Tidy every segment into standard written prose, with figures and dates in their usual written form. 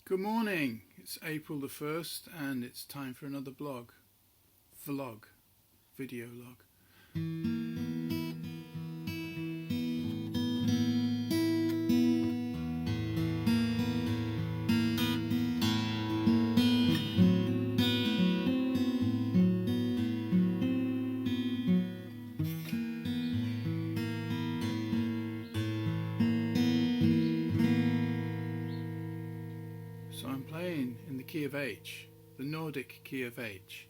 Good morning, it's April the 1st and it's time for another video log. So I'm playing in the key of H, the Nordic key of H,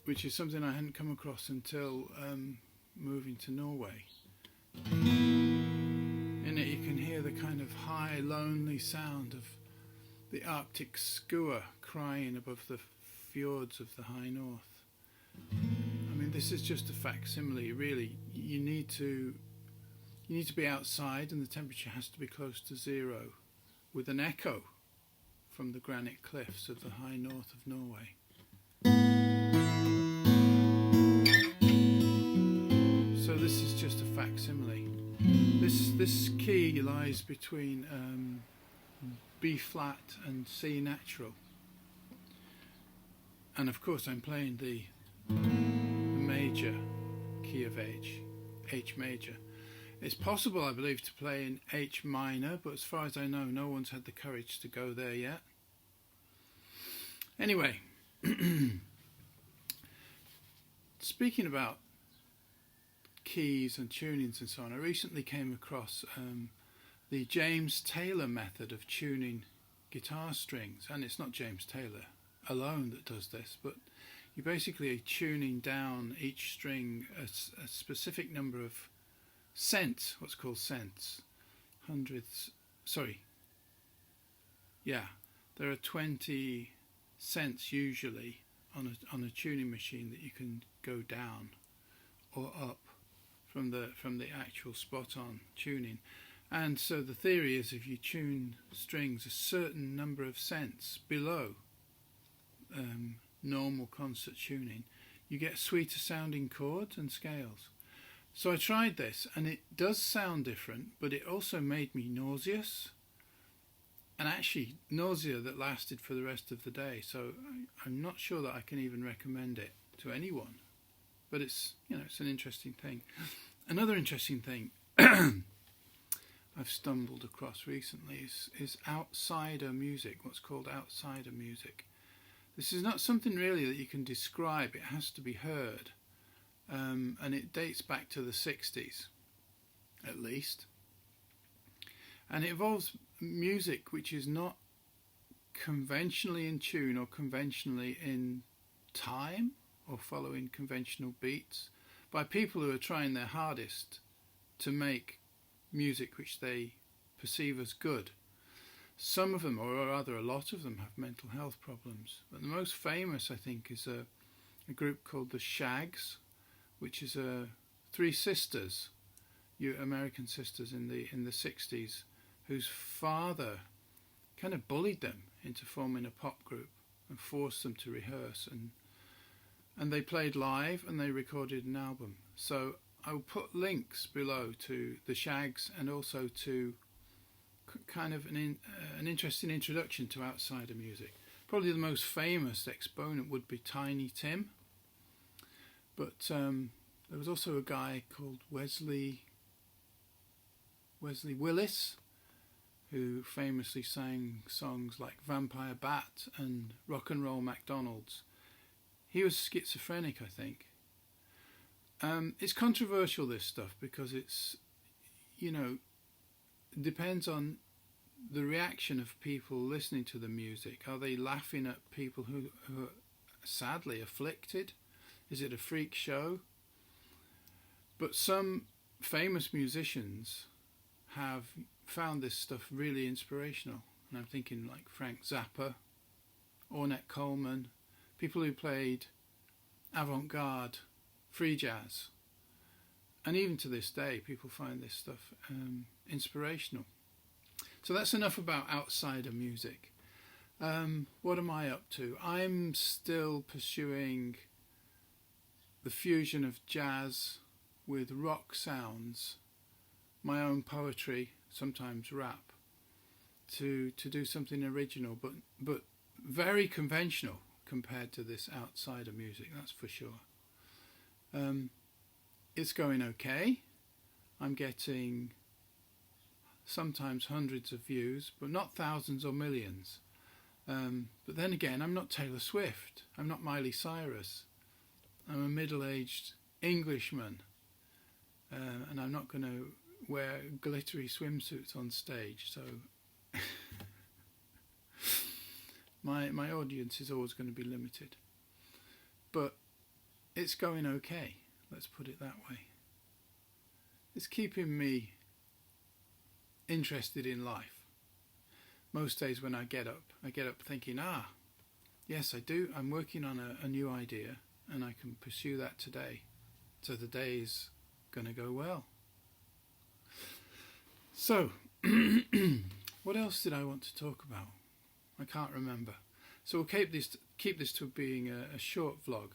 which is something I hadn't come across until moving to Norway. In it you can hear the kind of high, lonely sound of the Arctic skua crying above the fjords of the high north. I mean, this is just a facsimile, really. You need to be outside and the temperature has to be close to zero, with an echo from the granite cliffs of the high north of Norway. So this is just a facsimile. This key lies between B flat and C natural, and of course I'm playing the major key of H, H major. It's possible, I believe, to play in H minor, but as far as I know, no one's had the courage to go there yet. Anyway, speaking about keys and tunings and so on, I recently came across the James Taylor method of tuning guitar strings, and it's not James Taylor alone that does this, but you're basically tuning down each string a specific number of cents, what's called cents, there are 20 cents usually on a tuning machine that you can go down or up from the actual spot on tuning. And so the theory is, if you tune strings a certain number of cents below normal concert tuning, you get sweeter sounding chords and scales. So I tried this, and it does sound different, but it also made me nauseous, and actually nausea that lasted for the rest of the day. So I'm not sure that I can even recommend it to anyone, but it's an interesting thing. Another interesting thing I've stumbled across recently is outsider music, what's called outsider music. This is not something really that you can describe, it has to be heard. And it dates back to the 60s, at least. And it involves music which is not conventionally in tune or conventionally in time or following conventional beats, by people who are trying their hardest to make music which they perceive as good. Some of them, or rather a lot of them, have mental health problems. But the most famous, I think, is a group called the Shaggs, which is three sisters, American sisters in the 60s, whose father kind of bullied them into forming a pop group and forced them to rehearse, and they played live and they recorded an album. So I'll put links below to the Shaggs and also to kind of an interesting introduction to outsider music. Probably the most famous exponent would be Tiny Tim. But there was also a guy called Wesley Willis, who famously sang songs like Vampire Bat and Rock and Roll McDonald's. He was schizophrenic, I think. It's controversial, this stuff, because it's, depends on the reaction of people listening to the music. Are they laughing at people who are sadly afflicted? Is it a freak show? But some famous musicians have found this stuff really inspirational. And I'm thinking like Frank Zappa, Ornette Coleman, people who played avant-garde, free jazz. And even to this day, people find this stuff inspirational. So that's enough about outsider music. What am I up to? I'm still pursuing the fusion of jazz with rock sounds, my own poetry, sometimes rap, to do something original, but very conventional compared to this outsider music, that's for sure. It's going okay. I'm getting sometimes hundreds of views, but not thousands or millions. But then again, I'm not Taylor Swift. I'm not Miley Cyrus. I'm a middle-aged Englishman, and I'm not going to wear glittery swimsuits on stage. So my audience is always going to be limited. But it's going okay. Let's put it that way. It's keeping me interested in life. Most days when I get up thinking, yes, I do. I'm working on a new idea, and I can pursue that today. So the day is going to go well. So, what else did I want to talk about? I can't remember. So we'll keep this to being a short vlog.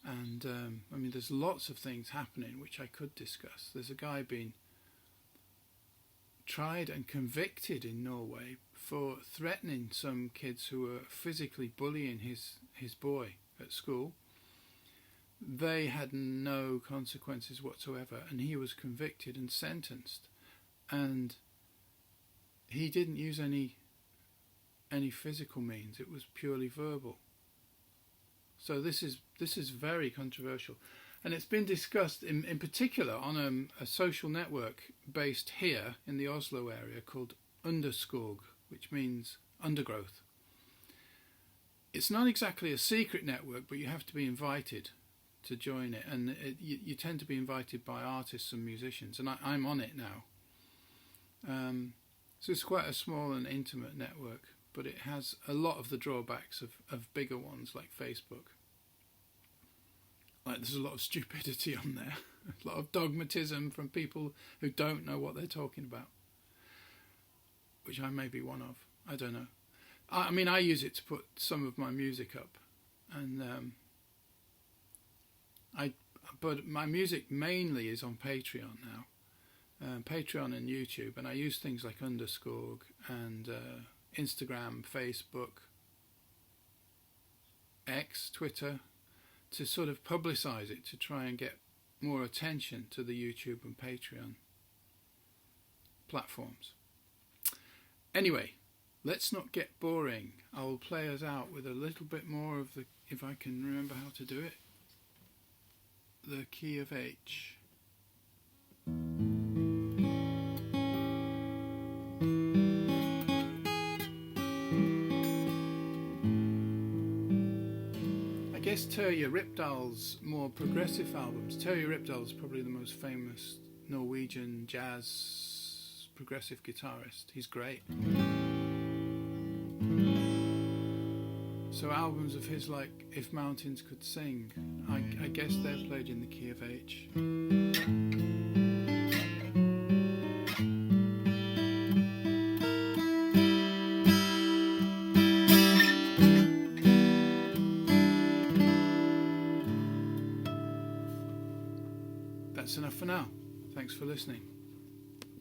And I mean, there's lots of things happening which I could discuss. There's a guy being tried and convicted in Norway for threatening some kids who were physically bullying his boy at school. They had no consequences whatsoever, and he was convicted and sentenced. And he didn't use any physical means. It was purely verbal. So this is very controversial, and it's been discussed in particular on a social network based here in the Oslo area called Underskøg, which means undergrowth. It's not exactly a secret network, but you have to be invited to join it, and you tend to be invited by artists and musicians, and I'm on it now. So it's quite a small and intimate network, but it has a lot of the drawbacks of bigger ones like Facebook. Like, there's a lot of stupidity on there, a lot of dogmatism from people who don't know what they're talking about, which I may be one of. I don't know. I mean, I use it to put some of my music up, and but my music mainly is on Patreon now, Patreon and YouTube, and I use things like Underskøg and Instagram, Facebook, X, Twitter, to sort of publicise it, to try and get more attention to the YouTube and Patreon platforms. Anyway, let's not get boring. I will play us out with a little bit more of the, if I can remember how to do it, the key of H. I guess Terje Rypdal's more progressive albums. Terje Rypdal is probably the most famous Norwegian jazz progressive guitarist. He's great. So albums of his like If Mountains Could Sing, I guess they're played in the key of H. That's enough for now. Thanks for listening.